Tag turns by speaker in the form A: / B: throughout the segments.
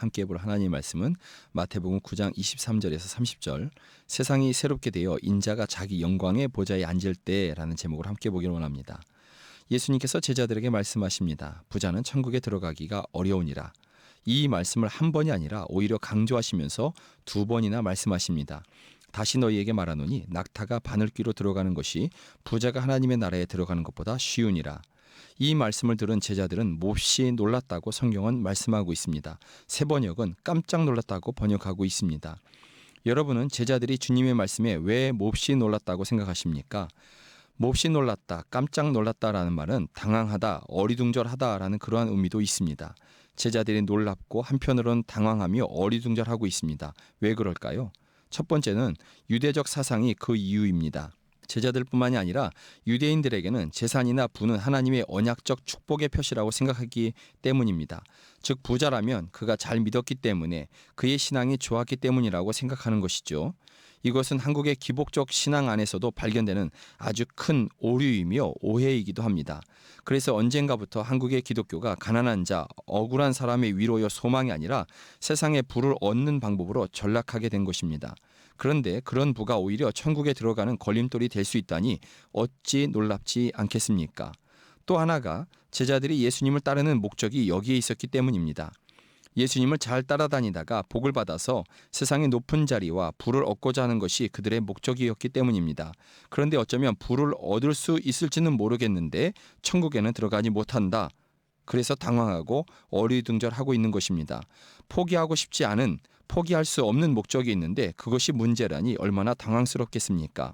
A: 함께 볼 하나님의 말씀은 마태복음 9장 23절에서 30절, 세상이 새롭게 되어 인자가 자기 영광의 보좌에 앉을 때라는 제목으로 함께 보기를 원합니다. 예수님께서 제자들에게 말씀하십니다. 부자는 천국에 들어가기가 어려우니라. 이 말씀을 한 번이 아니라 오히려 강조하시면서 두 번이나 말씀하십니다. 다시 너희에게 말하노니 낙타가 바늘귀로 들어가는 것이 부자가 하나님의 나라에 들어가는 것보다 쉬우니라. 이 말씀을 들은 제자들은 몹시 놀랐다고 성경은 말씀하고 있습니다. 새 번역은 깜짝 놀랐다고 번역하고 있습니다. 여러분은 제자들이 주님의 말씀에 왜 몹시 놀랐다고 생각하십니까? 몹시 놀랐다, 깜짝 놀랐다라는 말은 당황하다, 어리둥절하다라는 그러한 의미도 있습니다. 제자들이 놀랍고 한편으로는 당황하며 어리둥절하고 있습니다. 왜 그럴까요? 첫 번째는 유대적 사상이 그 이유입니다. 제자들뿐만이 아니라 유대인들에게는 재산이나 부는 하나님의 언약적 축복의 표시라고 생각하기 때문입니다. 즉 부자라면 그가 잘 믿었기 때문에 그의 신앙이 좋았기 때문이라고 생각하는 것이죠. 이것은 한국의 기복적 신앙 안에서도 발견되는 아주 큰 오류이며 오해이기도 합니다. 그래서 언젠가부터 한국의 기독교가 가난한 자, 억울한 사람의 위로여 소망이 아니라 세상의 부를 얻는 방법으로 전락하게 된 것입니다. 그런데 그런 부가 오히려 천국에 들어가는 걸림돌이 될 수 있다니 어찌 놀랍지 않겠습니까? 또 하나가 제자들이 예수님을 따르는 목적이 여기에 있었기 때문입니다. 예수님을 잘 따라다니다가 복을 받아서 세상의 높은 자리와 부를 얻고자 하는 것이 그들의 목적이었기 때문입니다. 그런데 어쩌면 부를 얻을 수 있을지는 모르겠는데 천국에는 들어가지 못한다. 그래서 당황하고 어리둥절하고 있는 것입니다. 포기하고 싶지 않은, 포기할 수 없는 목적이 있는데 그것이 문제라니 얼마나 당황스럽겠습니까?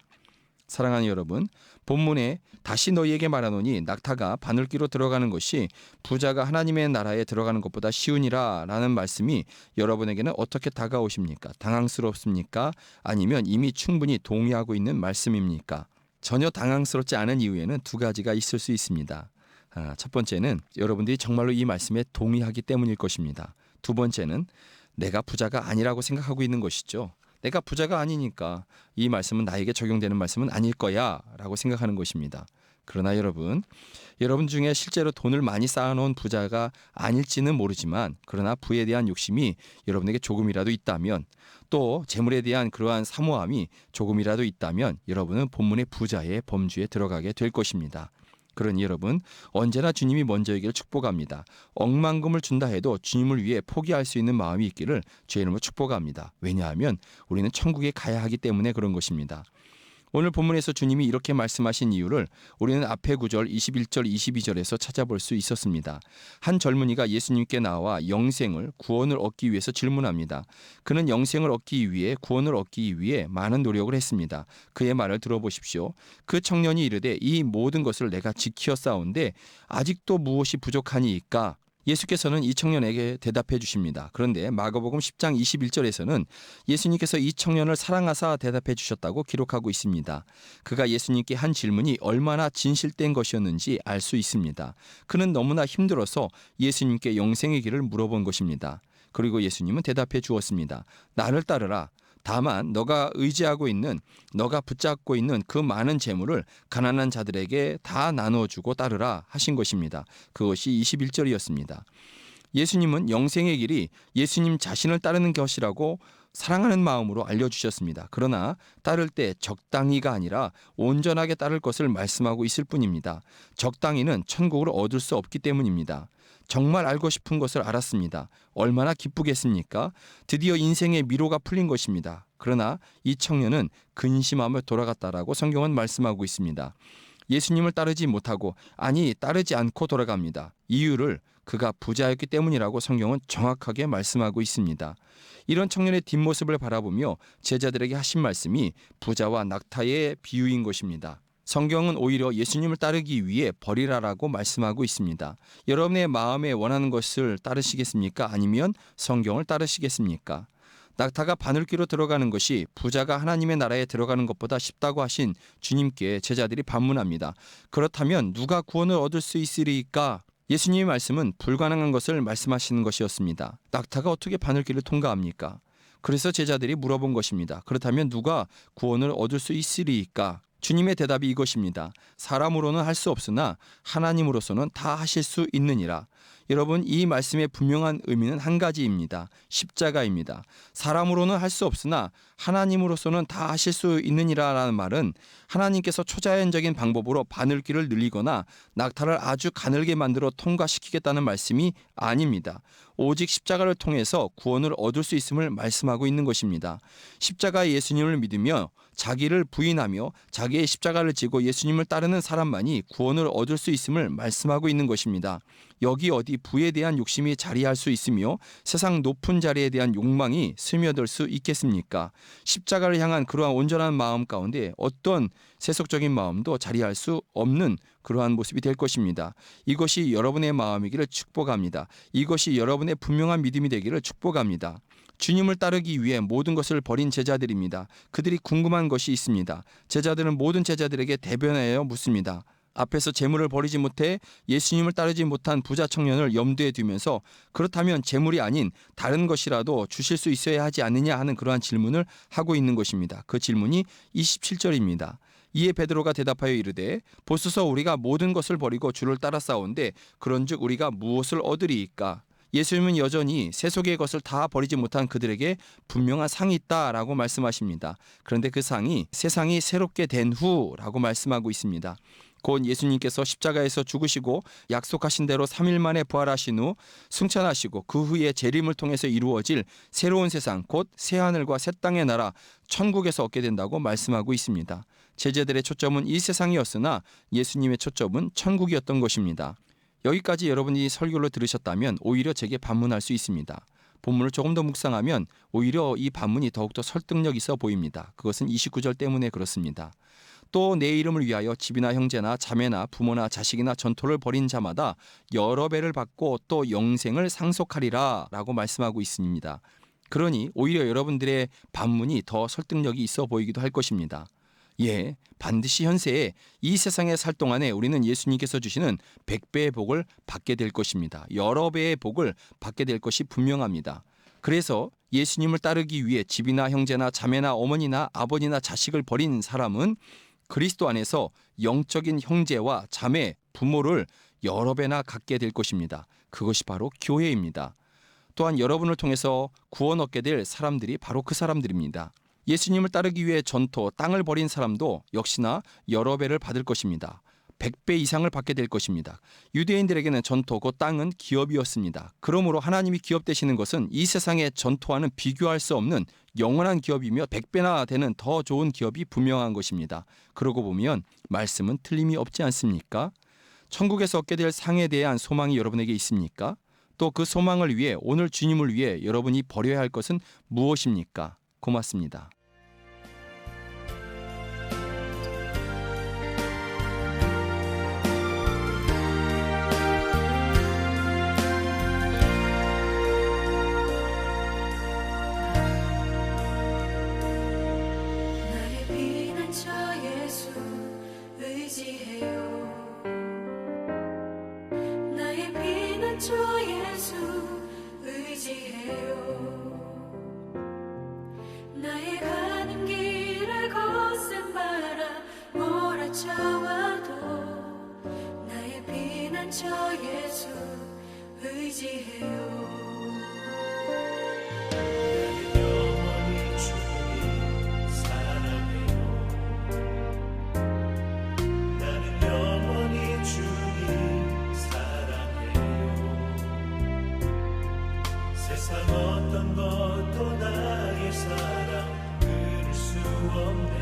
A: 사랑하는 여러분, 본문에 다시 너희에게 말하노니 낙타가 바늘귀로 들어가는 것이 부자가 하나님의 나라에 들어가는 것보다 쉬우니라 라는 말씀이 여러분에게는 어떻게 다가오십니까? 당황스럽습니까? 아니면 이미 충분히 동의하고 있는 말씀입니까? 전혀 당황스럽지 않은 이유에는 두 가지가 있을 수 있습니다. 첫 번째는 여러분들이 정말로 이 말씀에 동의하기 때문일 것입니다. 두 번째는 내가 부자가 아니라고 생각하고 있는 것이죠. 내가 부자가 아니니까 이 말씀은 나에게 적용되는 말씀은 아닐 거야 라고 생각하는 것입니다. 그러나 여러분 중에 실제로 돈을 많이 쌓아놓은 부자가 아닐지는 모르지만 그러나 부에 대한 욕심이 여러분에게 조금이라도 있다면 또 재물에 대한 그러한 사모함이 조금이라도 있다면 여러분은 본문의 부자의 범주에 들어가게 될 것입니다. 그러니 여러분 언제나 주님이 먼저이기를 축복합니다. 억만금을 준다 해도 주님을 위해 포기할 수 있는 마음이 있기를 주의 이름으로 축복합니다. 왜냐하면 우리는 천국에 가야 하기 때문에 그런 것입니다. 오늘 본문에서 주님이 이렇게 말씀하신 이유를 우리는 앞에 9절, 21절, 22절에서 찾아볼 수 있었습니다. 한 젊은이가 예수님께 나와 영생을, 구원을 얻기 위해서 질문합니다. 그는 영생을 얻기 위해, 구원을 얻기 위해 많은 노력을 했습니다. 그의 말을 들어보십시오. 그 청년이 이르되 이 모든 것을 내가 지키었사온데 아직도 무엇이 부족하니이까? 예수께서는 이 청년에게 대답해 주십니다. 그런데 마가복음 10장 21절에서는 예수님께서 이 청년을 사랑하사 대답해 주셨다고 기록하고 있습니다. 그가 예수님께 한 질문이 얼마나 진실된 것이었는지 알 수 있습니다. 그는 너무나 힘들어서 예수님께 영생의 길을 물어본 것입니다. 그리고 예수님은 대답해 주었습니다. 나를 따르라. 다만 너가 의지하고 있는, 너가 붙잡고 있는 그 많은 재물을 가난한 자들에게 다 나눠주고 따르라 하신 것입니다. 그것이 21절이었습니다. 예수님은 영생의 길이 예수님 자신을 따르는 것이라고 사랑하는 마음으로 알려주셨습니다. 그러나 따를 때 적당히가 아니라 온전하게 따를 것을 말씀하고 있을 뿐입니다. 적당히는 천국을 얻을 수 없기 때문입니다. 정말 알고 싶은 것을 알았습니다. 얼마나 기쁘겠습니까? 드디어 인생의 미로가 풀린 것입니다. 그러나 이 청년은 근심하며 돌아갔다라고 성경은 말씀하고 있습니다. 예수님을 따르지 못하고, 아니 따르지 않고 돌아갑니다. 이유를 그가 부자였기 때문이라고 성경은 정확하게 말씀하고 있습니다. 이런 청년의 뒷모습을 바라보며 제자들에게 하신 말씀이 부자와 낙타의 비유인 것입니다. 성경은 오히려 예수님을 따르기 위해 버리라라고 말씀하고 있습니다. 여러분의 마음에 원하는 것을 따르시겠습니까? 아니면 성경을 따르시겠습니까? 낙타가 바늘귀로 들어가는 것이 부자가 하나님의 나라에 들어가는 것보다 쉽다고 하신 주님께 제자들이 반문합니다. 그렇다면 누가 구원을 얻을 수 있으리까? 예수님의 말씀은 불가능한 것을 말씀하시는 것이었습니다. 낙타가 어떻게 바늘귀를 통과합니까? 그래서 제자들이 물어본 것입니다. 그렇다면 누가 구원을 얻을 수 있으리까? 주님의 대답이 이것입니다. 사람으로는 할 수 없으나 하나님으로서는 다 하실 수 있느니라. 여러분, 이 말씀의 분명한 의미는 한 가지입니다. 십자가입니다. 사람으로는 할 수 없으나 하나님으로서는 다 하실 수 있느니라라는 말은 하나님께서 초자연적인 방법으로 바늘길을 늘리거나 낙타를 아주 가늘게 만들어 통과시키겠다는 말씀이 아닙니다. 오직 십자가를 통해서 구원을 얻을 수 있음을 말씀하고 있는 것입니다. 십자가 예수님을 믿으며 자기를 부인하며 자기의 십자가를 지고 예수님을 따르는 사람만이 구원을 얻을 수 있음을 말씀하고 있는 것입니다. 여기 어디 부에 대한 욕심이 자리할 수 있으며 세상 높은 자리에 대한 욕망이 스며들 수 있겠습니까? 십자가를 향한 그러한 온전한 마음 가운데 어떤 세속적인 마음도 자리할 수 없는 그러한 모습이 될 것입니다. 이것이 여러분의 마음이기를 축복합니다. 이것이 여러분의 분명한 믿음이 되기를 축복합니다. 주님을 따르기 위해 모든 것을 버린 제자들입니다. 그들이 궁금한 것이 있습니다. 제자들은 모든 제자들에게 대변하여 묻습니다. 앞에서 재물을 버리지 못해 예수님을 따르지 못한 부자 청년을 염두에 두면서 그렇다면 재물이 아닌 다른 것이라도 주실 수 있어야 하지 않느냐 하는 그러한 질문을 하고 있는 것입니다. 그 질문이 27절입니다. 이에 베드로가 대답하여 이르되 보소서 우리가 모든 것을 버리고 주를 따라 싸운데 그런즉 우리가 무엇을 얻으리이까? 예수님은 여전히 세속의 것을 다 버리지 못한 그들에게 분명한 상이 있다라고 말씀하십니다. 그런데 그 상이 세상이 새롭게 된 후라고 말씀하고 있습니다. 곧 예수님께서 십자가에서 죽으시고 약속하신 대로 3일 만에 부활하신 후 승천하시고 그 후에 재림을 통해서 이루어질 새로운 세상, 곧 새하늘과 새 땅의 나라 천국에서 얻게 된다고 말씀하고 있습니다. 제자들의 초점은 이 세상이었으나 예수님의 초점은 천국이었던 것입니다. 여기까지 여러분이 설교를 들으셨다면 오히려 제게 반문할 수 있습니다. 본문을 조금 더 묵상하면 오히려 이 반문이 더욱더 설득력 있어 보입니다. 그것은 29절 때문에 그렇습니다. 또 내 이름을 위하여 집이나 형제나 자매나 부모나 자식이나 전토를 벌인 자마다 여러 배를 받고 또 영생을 상속하리라 라고 말씀하고 있습니다. 그러니 오히려 여러분들의 반문이 더 설득력이 있어 보이기도 할 것입니다. 예, 반드시 현세에 이 세상에 살 동안에 우리는 예수님께서 주시는 100배의 복을 받게 될 것입니다. 여러 배의 복을 받게 될 것이 분명합니다. 그래서 예수님을 따르기 위해 집이나 형제나 자매나 어머니나 아버지나 자식을 버린 사람은 그리스도 안에서 영적인 형제와 자매, 부모를 여러 배나 갖게 될 것입니다. 그것이 바로 교회입니다. 또한 여러분을 통해서 구원 얻게 될 사람들이 바로 그 사람들입니다. 예수님을 따르기 위해 전토, 땅을 버린 사람도 역시나 여러 배를 받을 것입니다. 100배 이상을 받게 될 것입니다. 유대인들에게는 전토, 그 땅은 기업이었습니다. 그러므로 하나님이 기업 되시는 것은 이 세상의 전토와는 비교할 수 없는 영원한 기업이며 100배나 되는 더 좋은 기업이 분명한 것입니다. 그러고 보면 말씀은 틀림이 없지 않습니까? 천국에서 얻게 될 상에 대한 소망이 여러분에게 있습니까? 또 그 소망을 위해 오늘 주님을 위해 여러분이 버려야 할 것은 무엇입니까? 고맙습니다.
B: 주 예수 의지해요. 나의 가는 길을 거센 바람 몰아쳐와도 나의 피난처 예수 의지해요.
C: 세상 어떤 것도 나의 사랑 끊을 수 없네.